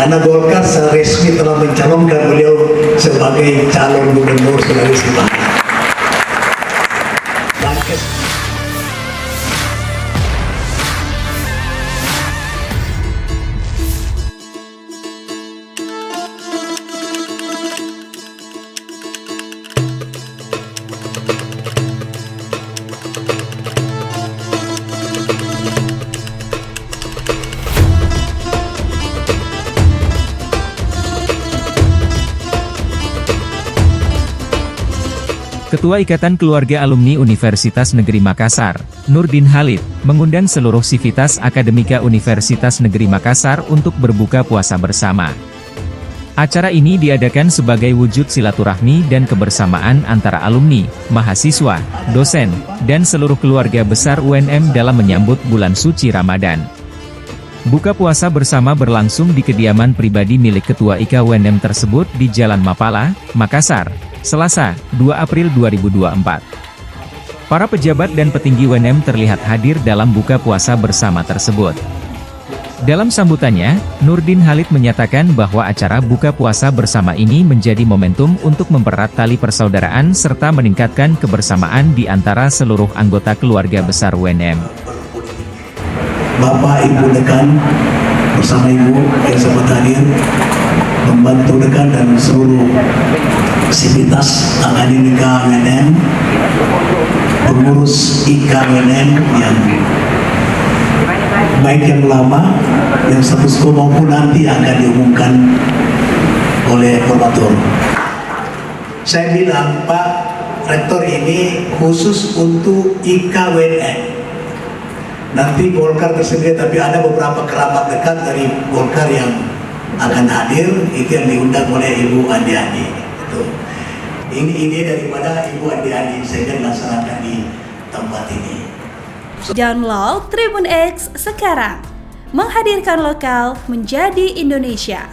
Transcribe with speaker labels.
Speaker 1: karena Golkar secara resmi telah mencalonkan beliau sebagai calon gubernur Sulawesi Barat.
Speaker 2: Ketua Ikatan Keluarga Alumni Universitas Negeri Makassar, Nurdin Halid, mengundang seluruh sivitas akademika Universitas Negeri Makassar untuk berbuka puasa bersama. Acara ini diadakan sebagai wujud silaturahmi dan kebersamaan antara alumni, mahasiswa, dosen, dan seluruh keluarga besar UNM dalam menyambut bulan suci Ramadan. Buka puasa bersama berlangsung di kediaman pribadi milik Ketua IKA UNM tersebut di Jalan Mapala, Makassar, Selasa, 2 April 2024. Para pejabat dan petinggi UNM terlihat hadir dalam buka puasa bersama tersebut. Dalam sambutannya, Nurdin Halid menyatakan bahwa acara buka puasa bersama ini menjadi momentum untuk mempererat tali persaudaraan serta meningkatkan kebersamaan di antara seluruh anggota keluarga besar UNM.
Speaker 1: Bapak Ibu Dekan bersama Ibu yang sempat hadir, membantu Dekan dan seluruh sivitas akademika UNM, pengurus IKA UNM yang baik yang lama, yang status quo maupun nanti akan diumumkan oleh formatur. Saya bilang Pak Rektor ini khusus untuk IKA UNM. Nanti Golkar tersendiri, tapi ada beberapa kerabat dekat dari Golkar yang akan hadir, itu yang diundang oleh Ibu Andi-Andi. Ini ide daripada Ibu Andi-Andi sehingga dilaksanakan di tempat ini.
Speaker 3: Download Tribun X sekarang, menghadirkan lokal menjadi Indonesia.